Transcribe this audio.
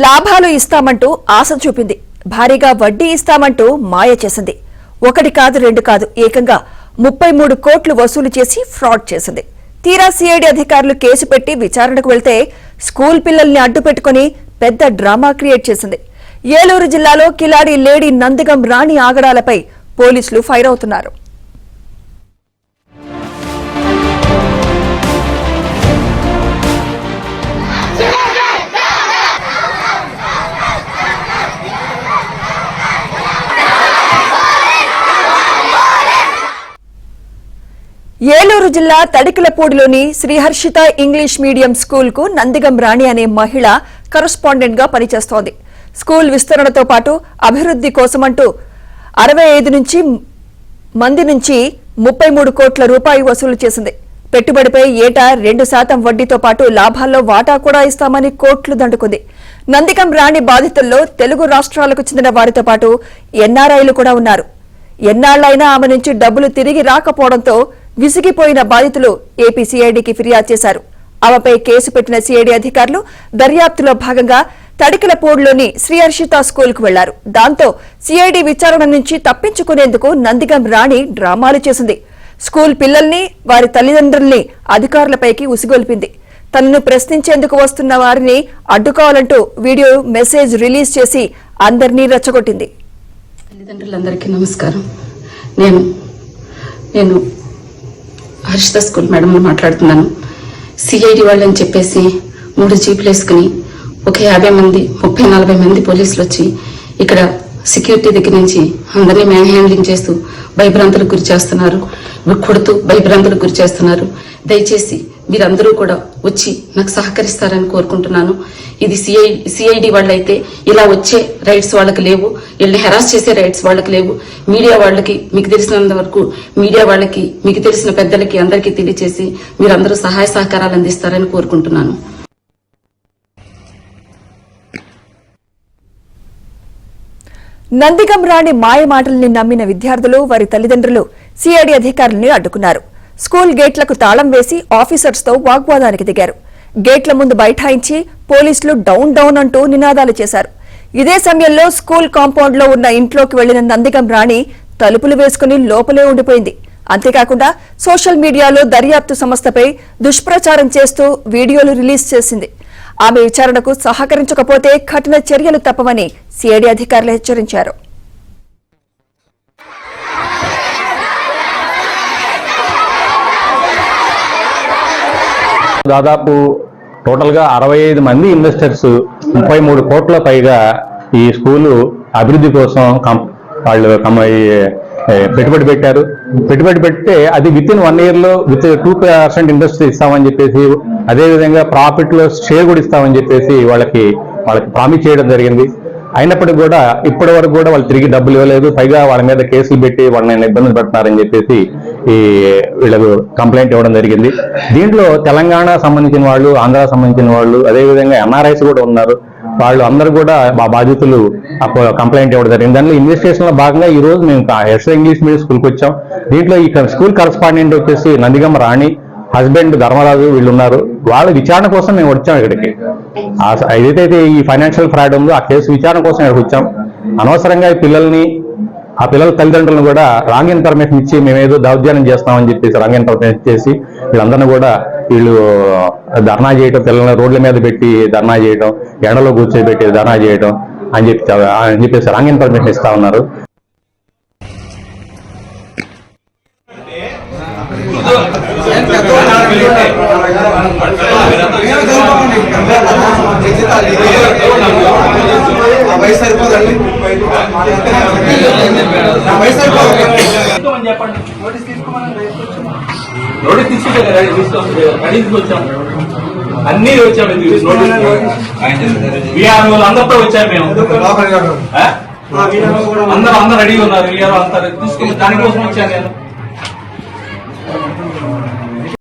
లాభాలు ఇస్తామంటూ ఆశ చూపింది. భారీగా వడ్డీ ఇస్తామంటూ మాయ చేసింది. ఒకటి కాదు రెండు కాదు ఏకంగా 33 కోట్లు వసూలు చేసి ఫ్రాడ్ చేసింది. తీరా సిఐడి అధికారులు కేసు పెట్టి విచారణకు వెళ్తే స్కూల్ పిల్లల్ని అడ్డుపెట్టుకుని పెద్ద డ్రామా క్రియేట్ చేసింది. ఏలూరు జిల్లాలో కిలాడి లేడీ నందిగం రాణి ఆగడాలపై పోలీసులు ఫైర్ అవుతున్నారు. ఏలూరు జిల్లా తడికలపూడిలోని శ్రీహర్షిత ఇంగ్లీష్ మీడియం స్కూల్ కు నందిగం రాణి అనే మహిళ కరస్పాండెంట్ గా పనిచేస్తోంది. స్కూల్ విస్తరణతో పాటు అభివృద్ధి కోసమంటూ 65 మంది నుంచి 33 కోట్ల రూపాయలు వసూలు చేసింది. పెట్టుబడిపై ఏటా 2% వడ్డీతో పాటు లాభాల్లో వాటా కూడా ఇస్తామని కోట్లు దండుకుంది. నందిగం రాణి బాధితుల్లో తెలుగు రాష్ట్రాలకు చెందిన వారితో పాటు ఎన్ఆర్ఐలు కూడా ఉన్నారు. ఎన్నాళ్లైనా ఆమె నుంచి డబ్బులు తిరిగి రాకపోవడంతో విసిగిపోయిన బాధితులు ఏపీ సిఐడికి ఫిర్యాదు చేశారు. ఆమెపై కేసు పెట్టిన సిఐడి అధికారులు దర్యాప్తులో భాగంగా తడికలపూడిలోని శ్రీహర్షిత స్కూల్ కు వెళ్లారు. దాంతో సిఐడి విచారణ నుంచి తప్పించుకునేందుకు నందిగం రాణి డ్రామాలు చేసింది. స్కూల్ పిల్లల్ని వారి తల్లిదండ్రుల్ని అధికారులపైకి ఉసిగొల్పింది. తనను ప్రశ్నించేందుకు వస్తున్న వారిని అడ్డుకోవాలంటూ వీడియో మెసేజ్ రిలీజ్ చేసి అందరినీ రెచ్చగొట్టింది. తల్లిదండ్రులందరికీ నమస్కారం. నేను హర్షిత స్కూల్ మేడం మాట్లాడుతున్నాను. సిఐడి వాళ్ళని చెప్పేసి 3 జీపులు వేసుకుని ఒక 50 మంది 30-40 మంది పోలీసులు వచ్చి ఇక్కడ సెక్యూరిటీ దగ్గర నుంచి అందరినీ మ్యాన్ హ్యాండ్లింగ్ చేస్తూ భయభ్రాంతులకు గురి చేస్తున్నారు, కొడుతూ భయభ్రాంతులకు గురి చేస్తున్నారు. దయచేసి మీరందరూ కూడా వచ్చి నాకు సహకరిస్తారని కోరుకుంటున్నాను. ఇది సిఐడి వాళ్ళైతే ఇలా వచ్చే రైట్స్ వాళ్ళకి లేవు, వీళ్ళని హెరాస్ చేసే రైట్స్ వాళ్ళకి లేవు. మీడియా వాళ్ళకి మీకు తెలిసినంత వరకు మీడియా వాళ్ళకి మీకు తెలిసిన పెద్దలకి అందరికీ తెలియచేసి మీరందరూ సహాయ సహకారాలు అందిస్తారని కోరుకుంటున్నాను. నందిగం రాణి మాయ మాటల్ని నమ్మిన విద్యార్థులు వారి తల్లిదండ్రులు సిఐడి అధికారుల్ని అడ్డుకున్నారు. స్కూల్ గేట్లకు తాళం వేసి ఆఫీసర్స్ తో వాగ్వాదానికి దిగారు. గేట్ల ముందు బైఠాయించి పోలీసులు డౌన్ డౌన్ అంటూ నినాదాలు చేశారు. ఇదే సమయంలో స్కూల్ కాంపౌండ్ లో ఉన్న ఇంట్లోకి వెళ్లిన నందిగం రాణి తలుపులు వేసుకుని లోపలే ఉండిపోయింది. అంతేకాకుండా సోషల్ మీడియాలో దర్యాప్తు సంస్థపై దుష్ప్రచారం చేస్తూ వీడియోలు రిలీజ్ చేసింది. ఆమె విచారణకు సహకరించకపోతే కఠిన చర్యలు తప్పవని సిఐడి అధికారులు హెచ్చరించారు. దాదాపు టోటల్ గా 65 మంది ఇన్వెస్టర్స్ 33 కోట్ల పైగా ఈ స్కూలు అభివృద్ధి కోసం వాళ్ళు పెట్టుబడి పెట్టారు. పెట్టుబడి పెడితే అది విత్ ఇన్ 1 year లో విత్ 2% ఇంట్రెస్ట్ ఇస్తామని చెప్పేసి, అదేవిధంగా ప్రాఫిట్ లో షేర్ కూడా ఇస్తామని చెప్పేసి వాళ్ళకి ప్రామిస్ చేయడం జరిగింది. అయినప్పటికీ కూడా ఇప్పటి వరకు కూడా వాళ్ళు తిరిగి డబ్బులు ఇవ్వలేదు. పైగా వాళ్ళ మీద కేసులు పెట్టి వాళ్ళని ఇబ్బందులు పెడుతున్నారని చెప్పేసి వీళ్ళకు కంప్లైంట్ ఇవ్వడం జరిగింది. దీంట్లో తెలంగాణ సంబంధించిన వాళ్ళు, ఆంధ్ర సంబంధించిన వాళ్ళు, అదేవిధంగా ఎన్ఆర్ఐస్ కూడా ఉన్నారు. వాళ్ళు అందరూ కూడా బాధితులు కంప్లైంట్ ఇవ్వడం జరిగింది. దాంట్లో ఇన్వెస్టిగేషన్ లో భాగంగా ఈ రోజు మేము హెర్షిత ఇంగ్లీష్ మీడియం స్కూల్కి వచ్చాం. దీంట్లో ఈ స్కూల్ కరస్పాండెంట్ వచ్చేసి నందిగం రాణి, హస్బెండ్ ధర్మరాజు వీళ్ళు ఉన్నారు. వాళ్ళ విచారణ కోసం మేము వచ్చాం ఇక్కడికి. ఏదైతే ఈ ఫైనాన్షియల్ ఫ్రాడ్ ఉందో ఆ కేసు విచారణ కోసం ఇక్కడికి వచ్చాం. అనవసరంగా ఈ ఆ పిల్లల తల్లిదండ్రులను కూడా రాంగ్ ఇన్ఫర్మేషన్ ఇచ్చి మేమేదో దౌర్జన్యం చేస్తామని చెప్పేసి రాంగ్ ఇన్ఫర్మేషన్ ఇచ్చేసి వీళ్ళందరినీ కూడా వీళ్ళు ధర్నా చేయడం, పిల్లల్ని రోడ్ల మీద పెట్టి ధర్నా చేయడం, ఎండలో కూర్చోబెట్టి ధర్నా చేయడం అని చెప్పేసి రాంగ్ ఇన్ఫర్మేషన్ ఇస్తా ఉన్నారు. అన్ని వచ్చాము, అందరితో వచ్చాము మేము. అందరూ రెడీ ఉన్నారు, అంతా తీసుకుని దానికోసం వచ్చాను నేను.